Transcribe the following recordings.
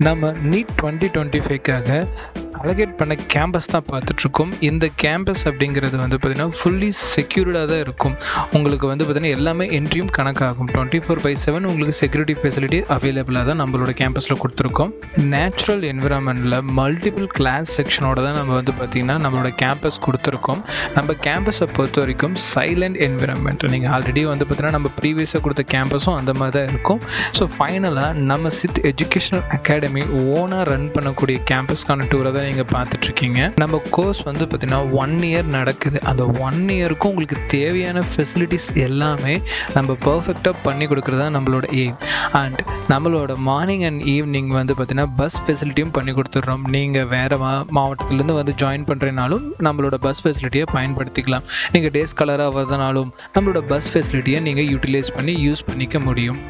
நம்ம NEET 2025க்காக allocate பண்ண campus தான் பார்த்துட்ருக்கோம். இந்த கேம்பஸ் அப்படிங்கிறது வந்து பார்த்திங்கன்னா ஃபுல்லி செக்யூர்டாக தான் இருக்கும். உங்களுக்கு வந்து பார்த்திங்கன்னா எல்லாமே என்ட்ரியும் கணக்காகும். 24/7 உங்களுக்கு செக்யூரிட்டி ஃபெசிலிட்டி அவைலபிளாக தான் நம்மளோட கேம்பஸில் கொடுத்துருக்கோம். நேச்சுரல் என்விரான்மெண்ட்டில் மல்டிபிள் கிளாஸ் செக்ஷனோட தான் நம்ம வந்து பார்த்திங்கன்னா நம்மளோட கேம்பஸ் கொடுத்துருக்கோம். நம்ம கேம்பஸை பொறுத்த வரைக்கும் சைலண்ட் என்விரான்மெண்ட். நீங்கள் ஆல்ரெடி வந்து பார்த்திங்கன்னா நம்ம ப்ரீவியஸாக கொடுத்த கேம்பஸும் அந்த மாதிரி தான் இருக்கும். ஸோ ஃபைனலாக நம்ம சித் எஜுகேஷனல் அகாடமி ஓனாக ரன் பண்ணக்கூடிய கேம்பஸ்க்கான டூரை தான் நீங்கள் பார்த்துட்ருக்கீங்க. நம்ம கோர்ஸ் வந்து பார்த்திங்கன்னா 1 இயர் நடக்குது. அந்த 1 இயருக்கும் உங்களுக்கு தேவையான ஃபெசிலிட்டிஸ் எல்லாமே நம்ம பர்ஃபெக்டாக பண்ணி கொடுக்குறது தான் நம்மளோட எய்ம். அண்ட் நம்மளோட மார்னிங் அண்ட் ஈவினிங் வந்து பார்த்திங்கன்னா பஸ் ஃபெசிலிட்டியும் பண்ணி கொடுத்துட்றோம். நீங்கள் வேறு மாவட்டத்துலேருந்து வந்து ஜாயின் பண்ணுறதுனாலும் நம்மளோட பஸ் ஃபெசிலிட்டியை பயன்படுத்திக்கலாம். நீங்கள் டேஸ் கலராக வரதுனாலும் நம்மளோட பஸ் ஃபெசிலிட்டியை நீங்கள் யூட்டிலைஸ் பண்ணி யூஸ் பண்ணிக்க முடியும்.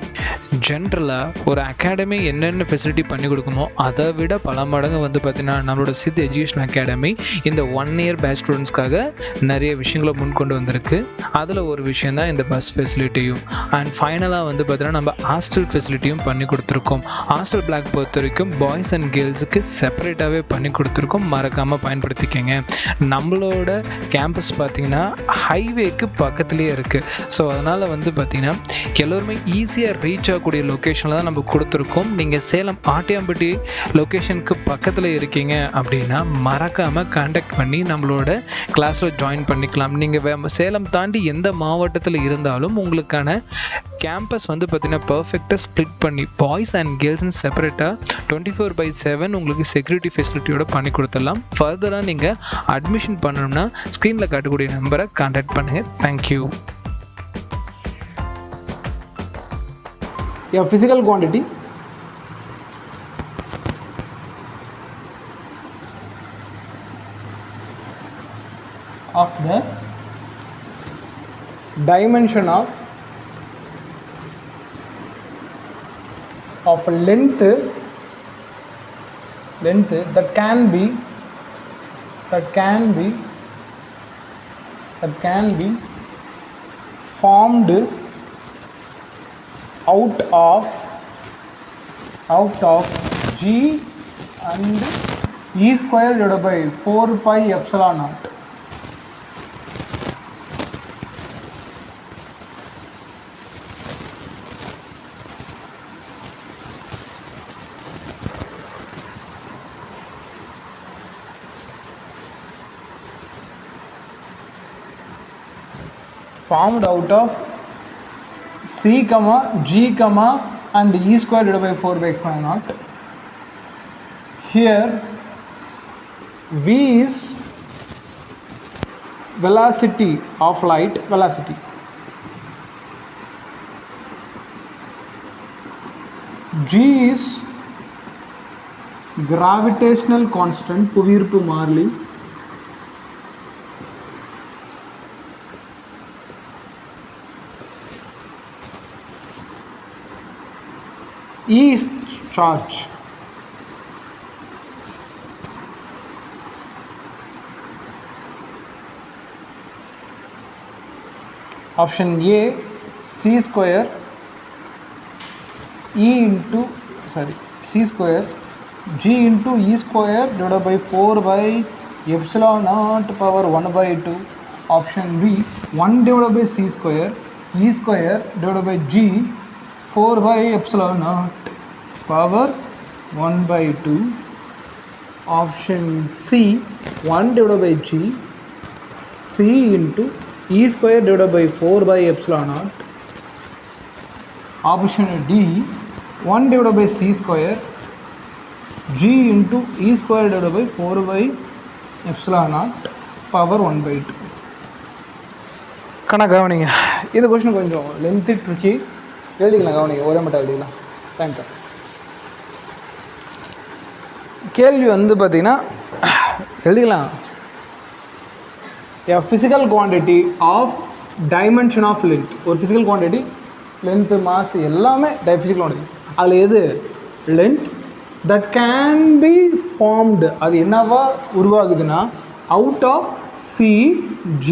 ஜென்ரலாக ஒரு அகாடமி என்னென்ன ஃபெசிலிட்டி பண்ணி கொடுக்குமோ அதை விட பல மடங்கு வந்து பார்த்திங்கன்னா நம்மளோட சித் எஜுகேஷன் அகாடமி இந்த 1 இயர் பேட்ச் ஸ்டூடெண்ட்ஸ்க்காக நிறைய விஷயங்களை முன்கொண்டு வந்திருக்கு. அதில் ஒரு விஷயம் தான் இந்த பஸ் ஃபெசிலிட்டியும். அண்ட் ஃபைனலாக வந்து பார்த்திங்கன்னா நம்ம ஹாஸ்டல் ஃபெசிலிட்டியும் பண்ணி கொடுத்துருக்கோம். ஹாஸ்டல் பிளாக் பொறுத்த வரைக்கும் பாய்ஸ் அண்ட் கேர்ள்ஸுக்கு செப்பரேட்டாகவே பண்ணி கொடுத்துருக்கோம். மறக்காமல் பயன்படுத்திக்கங்க. நம்மளோட கேம்பஸ் பார்த்திங்கன்னா ஹைவேக்கு பக்கத்துலேயே இருக்குது. ஸோ அதனால் வந்து பார்த்திங்கன்னா எல்லோருமே ஈஸியாக ரீச் ஆகக்கூடிய லொக்கேஷனில் தான் நம்ம கொடுத்துருக்கோம். நீங்கள் சேலம் ஆட்டியாம்பட்டி லொக்கேஷனுக்கு பக்கத்தில் இருக்கீங்க அப்படின்னா மறக்காமல் கான்டாக்ட் பண்ணி நம்மளோட கிளாஸில் ஜாயின் பண்ணிக்கலாம். நீங்கள் சேலம் தாண்டி எந்த மாவட்டத்தில் இருந்தாலும் உங்களுக்கான கேம்பஸ் வந்து பார்த்திங்கன்னா பர்ஃபெக்டாக ஸ்ப்ளிட் பண்ணி பாய்ஸ் அண்ட் கேர்ள்ஸ்னு செப்பரேட்டாக 24/7 உங்களுக்கு செக்யூரிட்டி ஃபெசிலிட்டியோட பண்ணி கொடுத்துடலாம். ஃபர்தராக நீங்கள் அட்மிஷன் பண்ணணும்னா ஸ்க்ரீனில் காட்டக்கூடிய நம்பரை கான்டாக்ட் பண்ணுங்கள். Thank you. A physical quantity of the dimension of length that can be formed out of g and e square divided by 4 pi epsilon naught. Formed out of c, g, and e square divided by 4 by epsilon naught. Here v is velocity of light, velocity. G is gravitational constant, புவியீர்ப்பு மாறிலி. E is charge. Option A, c square g into e square divided by 4 by epsilon naught power 1 by 2. Option B, 1 divided by c square e square divided by g 4 by epsilon naught power 1 by 2. Option C, 1 divided by g c into e square divided by 4 by epsilon naught. Option D, 1 divided by c square g into e square divided by 4 by epsilon naught power 1 by 2. கவனிங்க, இது question கொஞ்சம் lengthy tricky. எழுதிக்கலாம், கவனிங்க, ஒரே மட்டும் எழுதிக்கலாம். Thank you. கேள்வி வந்து பார்த்திங்கன்னா எழுதிக்கலாம். A physical quantity of dimension of length. ஒரு physical quantity length, mass எல்லாமே physical quantity. அதில் எது length that can be formed, அது என்னவா உருவாகுதுன்னா out of c g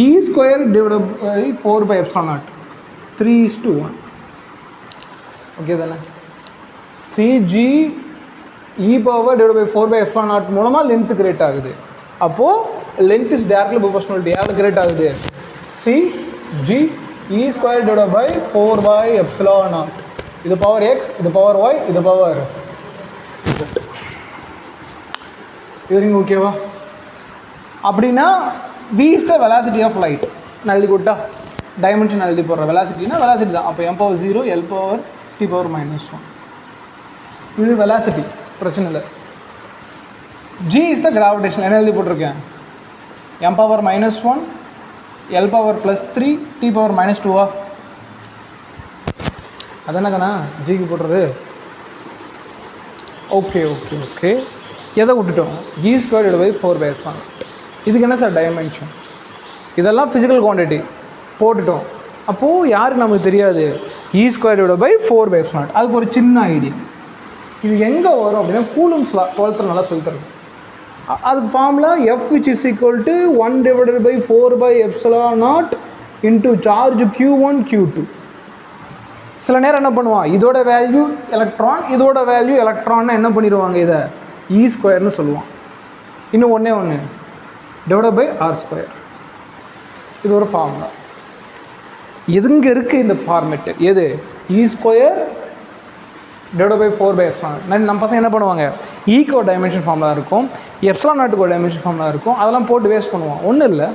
e square divided by 4 by epsilon naught 3:1. Okay தானே? cg e power divided by 4 by epsilon naught மூலமாக length create ஆகுது. அப்போது length is directly proportional யாருக்கு create ஆகுது? C G e square divide by 4 by epsilon naught. இது power X, இது power Y, இது power இவரிங்க. ஓகேவா? அப்படின்னா v is the velocity of light. நான் எழுதி கொடுத்தா டைமென்ஷன் எழுதி போடுற வெலாசிட்டினா வெலாசிட்டி தான். அப்போ m power 0 l power t power -1 இது வெலாசிட்டி, பிரச்சனை இல்லை. g is the gravitation. என்ன எழுதி போட்டிருக்கேன்? m power -1 l power +3 t power -2 அதானக்கண்ணா ஜிக்கு போடுறது. Okay okay okay. எதை விட்டுட்டோம்? e square divide by 4 by epsilon. இதுக்கு என்ன சார் டைமென்ஷன்? இதெல்லாம் ஃபிசிக்கல் குவான்டிட்டி போட்டுட்டோம். அப்போது யாருக்கு நமக்கு தெரியாது? e square divide by 4 by epsilon. அதுக்கு ஒரு சின்ன ஐடியா. இது எங்கே வரும் அப்படின்னா கூலும்ஸ் லா 12th நல்லா சொல்லித்தருது. அதுக்கு formula f which is equal to 1 divided by 4 by epsilon naught into charge q1 q2. சில நேரம் என்ன பண்ணுவான், இதோட வேல்யூ எலக்ட்ரான், இதோட வேல்யூ எலக்ட்ரான்னு என்ன பண்ணிடுவாங்க, இதை e ஸ்கொயர்னு சொல்லுவான். இன்னும் ஒன்று டிவைட் பை ஆர் ஸ்கொயர். இது ஒரு ஃபார்முலா. எதுங்க இருக்குது இந்த ஃபார்மேட்டு? எது? e square divide by 4 by epsilon. நம்ம பசங்க என்ன பண்ணுவாங்க, ஈக்கு ஒரு டைமென்ஷன் ஃபார்முலா இருக்கும், எப்சிலான் நாட்டுக்கு ஒரு டைமென்ஷன் ஃபார்முலா இருக்கும், அதெல்லாம் போட்டு வேஸ்ட் பண்ணுவான். ஒன்றும் இல்லை,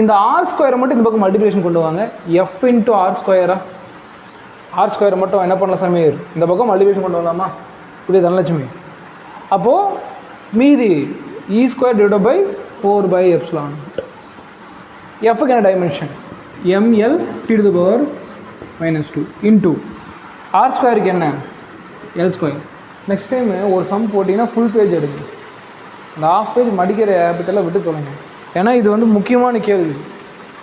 இந்த ஆர் ஸ்கொயரை மட்டும் இந்த பக்கம் மல்டிப்ளிகேஷன் கொண்டு வாங்க. எஃப் இன்ட்டு ஆர் ஸ்கொயரா? ஆர் ஸ்கொயரை மட்டும் என்ன பண்ணலாம் சமீர்? இந்த பக்கம் மல்டிப்ளிகேஷன் கொண்டு வரலாமா? இப்படி தனலட்சுமி. அப்போது மீதி e square divide by 4 by epsilon. எஃப்க்கு என்ன dimension? ml t to the power -2 into R ஸ்கொயருக்கு என்ன? L square. நெக்ஸ்ட் டைம் ஒரு சம் போட்டிங்கன்னா ஃபுல் பேஜ் எடுங்க. அந்த ஆஃப் பேஜ் மடிக்கிற ஹேபிட்டெல்லாம் விட்டு தொலைங்க. ஏன்னா இது வந்து முக்கியமான கேள்வி.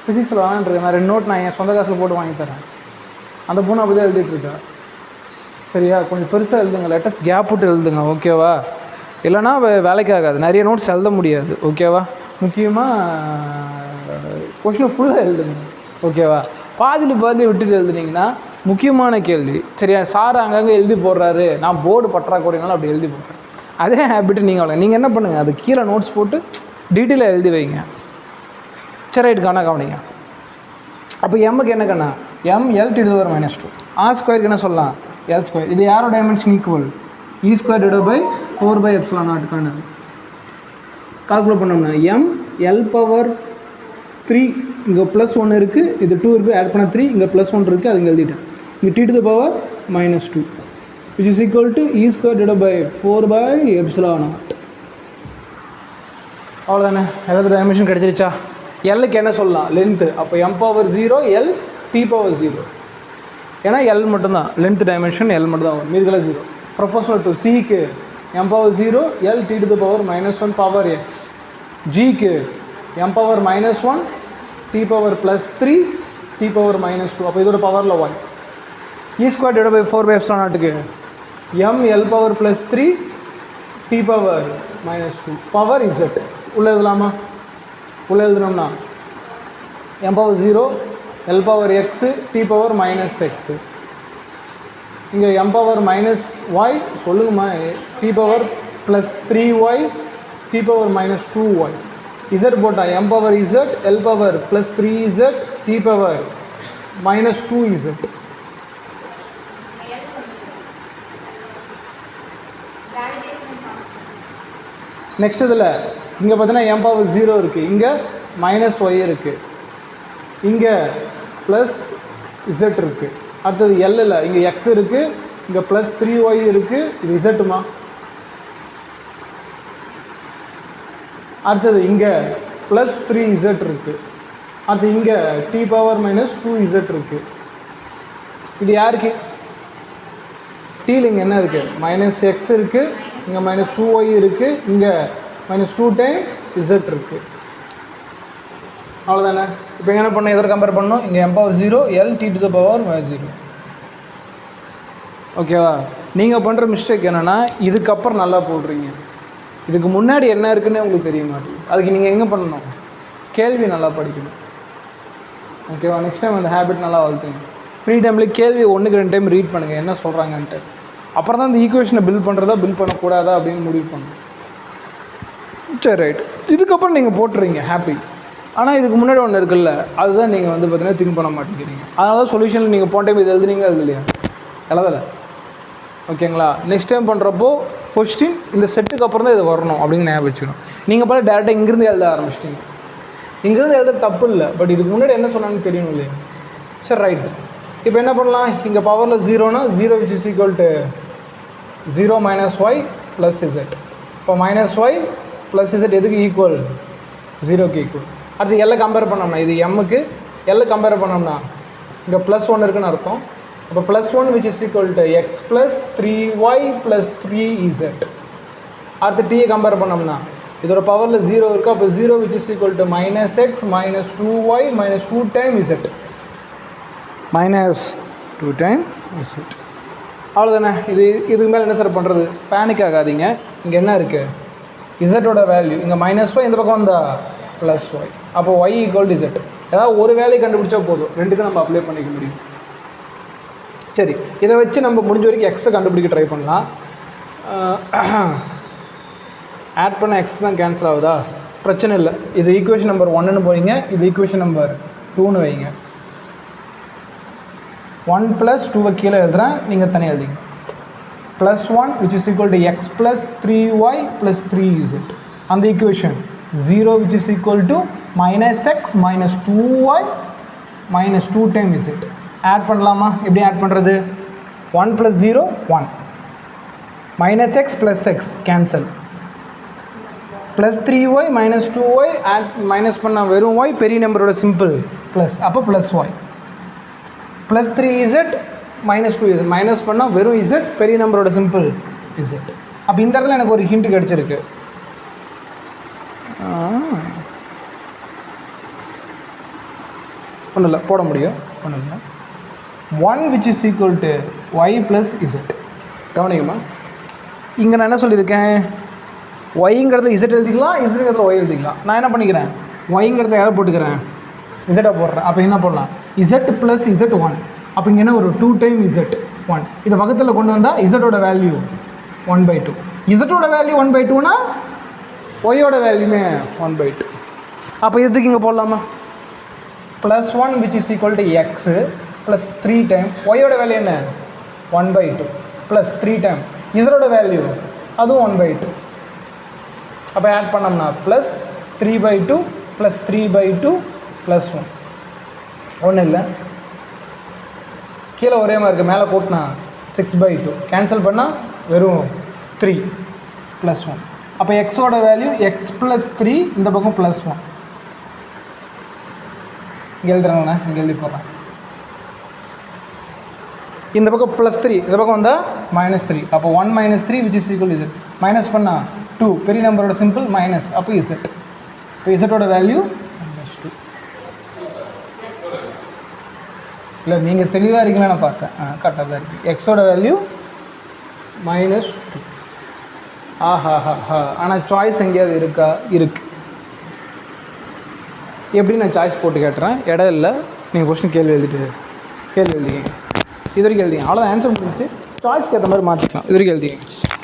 ஃபிசிக்ஸில் வாங்கிட்டுருக்கேன் நான் 2 நோட் நான் என் சொந்த காசில் போட்டு வாங்கி தரேன். அந்த பொண்ணு அப்படி தான் எழுதிட்டுருக்கா. சரியா? கொஞ்சம் பெருசாக எழுதுங்க, லேட்டஸ்ட் கேப் விட்டு எழுதுங்க. ஓகேவா? இல்லைனா வேலைக்கு ஆகாது, நிறைய நோட்ஸ் எழுத முடியாது. ஓகேவா? முக்கியமாக கொஷின் ஃபுல்லாக எழுதுங்க. ஓகேவா? பாதியில் விட்டுட்டு எழுதுனீங்கன்னா முக்கியமான கேள்வி. சரியா? சார் அங்கங்கே எழுதி போடுறாரு, நான் போர்டு பற்றாக்குறைனாலும் அப்படி எழுதி போடுறேன். அதே ஹேபிட்டு நீங்கள் என்ன பண்ணுங்கள், அது கீழே நோட்ஸ் போட்டு டீட்டெயிலாக எழுதி வைங்க. சரி, ரைட்டு காணா கவனிங்க. அப்போ எம்முக்கு என்ன கண்ணா? ml t to the power -2. R ஸ்கொயருக்கு என்ன சொல்லலாம்? L square. இது யாரோட dimension equal? e square divide by 4 by epsilon நாட்டுக்கான கால்குலேட் பண்ணோம்னா m l பவர் 3 இங்கே +1 இருக்குது, இது 2 இருக்குது, ஆட் பண்ண 3, இங்கே +1 இருக்குது, அது இங்கே எழுதிட்டேன். இங்கே t to the power -2 which is equal to e square divide by 4 by epsilon naught. அவ்வளோதானே? ஏதாவது டைமென்ஷன் கிடச்சிருச்சா? எல்லுக்கு என்ன சொல்லலாம்? லென்த்து. அப்போ m power 0 l t power 0. ஏன்னா எல் மட்டும்தான் லென்த் டைமென்ஷன், எல் மட்டும் தான் வரும், மீதில் 0. ப்ரொபோஷனல் டு சிக்கு m power 0 l t to the power -1 power x. ஜிக்கு m power -1 t power +3 t power -2. அப்போ இதோட பவரில் y. e square divide by 4 by epsilon நாட்டுக்கு m l power +3 t power -2 power z. உள்ளே எழுதலாமா? உள்ளே எழுதணும்னா m power 0 l power x t power -x. இங்கே m பவர் -y சொல்லுங்கம்மா, t power +3y t power -2y. z போட்டா m power z l power +3z t power -2z. Next இதில் இங்கே பார்த்தீங்கன்னா m பவர் 0 இருக்குது, இங்கே -y இருக்குது, இங்கே +z இருக்குது. அடுத்தது எல்லில் இங்கே x இருக்குது, இங்கே +3y இருக்குது, இது zமா. அடுத்தது இங்கே +3z இருக்குது, அடுத்து இங்கே t பவர் -2z இருக்குது. இது யாருக்கு? டீல் இங்கே என்ன இருக்குது? -x இருக்குது, இங்கே -2y இருக்குது, இங்கே -2 டைம் z இருக்குது. அவ்வளோதானே? இப்போ என்ன பண்ணணும்? எதோட கம்பேர் பண்ணணும்? இங்கே m power 0 l t to the power -0. ஓகேவா? நீங்கள் பண்ணுற மிஸ்டேக் என்னென்னா இதுக்கப்புறம் நல்லா போடுறீங்க, இதுக்கு முன்னாடி என்ன இருக்குன்னு உங்களுக்கு தெரிய மாட்டேங்குது. அதுக்கு நீங்கள் எங்கே பண்ணணும்? கேள்வி நல்லா படிக்கணும். ஓகேவா? நெக்ஸ்ட் டைம் அந்த ஹேபிட் நல்லா வளர்த்துங்க. ஃப்ரீ டைமில் கேள்வி 1க்கு 2 டைம் ரீட் பண்ணுங்கள் என்ன சொல்கிறாங்கன்ட்டு. அப்புறம் தான் இந்த ஈக்குவேஷனை பில்ட் பண்ணுறதா பில்ட் பண்ணக்கூடாதா அப்படின்னு முடிவு பண்ணணும். சரி ரைட், இதுக்கப்புறம் நீங்கள் போட்டுறீங்க ஹாப்பி. ஆனால் இதுக்கு முன்னாடி ஒன்று இருக்குல்ல, அதுதான் நீங்கள் வந்து பார்த்தீங்கன்னா திங்க் பண்ண மாட்டேங்கிறீங்க. அதனால தான் சொல்யூஷனில் நீங்கள் போன டைம் இது எழுதுனீங்க, அது இல்லையா எழுதலை. ஓகேங்களா? நெக்ஸ்ட் டைம் பண்ணுறப்போ கொஸ்டின் இந்த செட்டுக்கு அப்புறம் தான் இது வரணும் அப்படின்னு ஞாபகம் வச்சுக்கணும். நீங்கள் போல டேரெக்டாக இங்கேருந்து எழுத ஆரம்பிச்சிட்டிங்க. இங்கேருந்து எழுத தப்பு இல்லை, பட் இதுக்கு முன்னாடி என்ன சொன்னான்னு தெரியணும் இல்லையா? சரி ரைட், இப்போ என்ன பண்ணலாம்? இங்கே பவரில் 0னா 0 which is equal to 0 minus y plus z. இப்போ மைனஸ் ஒய் ப்ளஸ் z எதுக்கு ஈக்குவல்? 0க்கு ஈக்குவல். அடுத்து எல்லை கம்பேர் பண்ணோம்னா இது எம்முக்கு எல்லை கம்பேர் பண்ணோம்னா இங்கே +1 இருக்குன்னு அர்த்தம். அப்போ +1 which is equal to x plus 3y plus 3z. அடுத்து டீயை கம்பேர் பண்ணோம்னா இதோட பவரில் 0 இருக்குது. அப்போ 0 which is equal to -x minus 2y minus 2 times z minus 2 times z. அவ்வளோதானே. இதுக்கு மேலே என்ன சார் பண்ணுறது? பேனிக் ஆகாதீங்க. இங்கே என்ன இருக்குது? இசட்டோட வேல்யூ இங்கே -y, இந்த பக்கம் வந்தால் +y. அப்போ y ஈக்குவல் டு z. ஏதாவது ஒரு வேலையை கண்டுபிடிச்சா போதும், ரெண்டுக்கும் நம்ம அப்ளை பண்ணிக்க முடியும். சரி, இதை வச்சு நம்ம முடிஞ்ச வரைக்கும் எக்ஸை கண்டுபிடிக்க ட்ரை பண்ணலாம். ஆட் பண்ண எக்ஸ் தான் கேன்சல் ஆகுதா? பிரச்சனை இல்லை. இது ஈக்குவேஷன் நம்பர் 1ன்னு போயிங்க, இது ஈக்குவேஷன் நம்பர் 2ன்னு வைங்க. 1 + 2 கீழே எழுதுகிறேன், நீங்கள் தனியாக எழுதிங்க. +1 which is equal to x plus 3y plus 3z. அந்த equation 0 which is equal to -x minus 2y minus 2 times z. Add பண்ணலாமா? எப்படி ஆட் பண்ணுறது? 1 + 0 1, -x plus x cancel, plus 3y minus 2y add minus பண்ணால் வெறும் y, பெரிய நம்பரோட simple plus, அப்போ +y plus 3z minus 2z minus பண்ணால் வெறும் z, பெரிய நம்பரோட சிம்பிள் z. அப்போ இந்த இடத்துல எனக்கு ஒரு ஹிண்ட் கிடச்சிருக்கு. ஒன்றும் இல்லை, போட முடியும், ஒன்றும் இல்லை. 1 which is equal to y plus z. கவனிக்குமா? இங்கே நான் என்ன சொல்லியிருக்கேன்? ஒய்ங்கிறத z எழுதிக்கலாம், இசட்ங்கிறத y எழுதிக்கலாம். நான் என்ன பண்ணிக்கிறேன்? ஒய்ங்கிறத யாரை போட்டுக்கிறேன்? இசட்டை போடுறேன். அப்போ என்ன போடலாம்? z plus z1. அப்போ இங்கே என்ன ஒரு 2 times z1. இதை பக்கத்தில் கொண்டு வந்தால் இசட்டோட வேல்யூ 1/2. இசட்டோட வேல்யூ 1/2னா ஒய்யோட வேல்யூமே 1/2. அப்போ இதுக்கு இங்கே போடலாமா? +1 which is equal to x plus 3 times ஒய்யோட வேல்யூ என்ன? 1/2 plus 3 times இசட்டோட வேல்யூ அதுவும் 1/2. அப்போ ஆட் பண்ணோம்னா ப்ளஸ் 3/2 ப்ளஸ் 3/2 ப்ளஸ் 1. ஒன்றும் இல்லை, கீழே ஒரே மாதிரி இருக்குது, மேலே போட்டுனா 6/2 கேன்சல் பண்ணால் வெறும் 3 ப்ளஸ் 1. அப்போ எக்ஸோட வேல்யூ x + 3, இந்த பக்கம் +1. இங்கே எழுதுறாங்கண்ணா, இங்கே எழுதி போடுறேன். இந்த பக்கம் +3, இந்த பக்கம் வந்தால் -3. அப்போ 1 - 3 which is equal to z. Minus பண்ணால் 2, பெரிய நம்பரோட சிம்பிள் மைனஸ், அப்போ z. இப்போ இசட்டோட வேல்யூ -2. இல்லை நீங்கள் தெளிவாக இருக்கீங்களா? நான் பார்த்தேன், கரெக்டாக தான் இருக்குது. எக்ஸோட வேல்யூ -2. ஆஹா, ஆனால் சாய்ஸ் எங்கேயாவது இருக்கா? இருக்குது. எப்படி நான் சாய்ஸ் போட்டு கேட்டுறேன், இடம் இல்லை. நீங்கள் கொஸ்டின் கேள்வி எழுதிங்க, இது வரைக்கும் எழுதிங்க. அவ்வளோதான், ஆன்சர் முடிஞ்சு. சாய்ஸ்க்கு ஏற்ற மாதிரி மாற்றிக்கலாம். இது வரைக்கும் எழுதிங்க.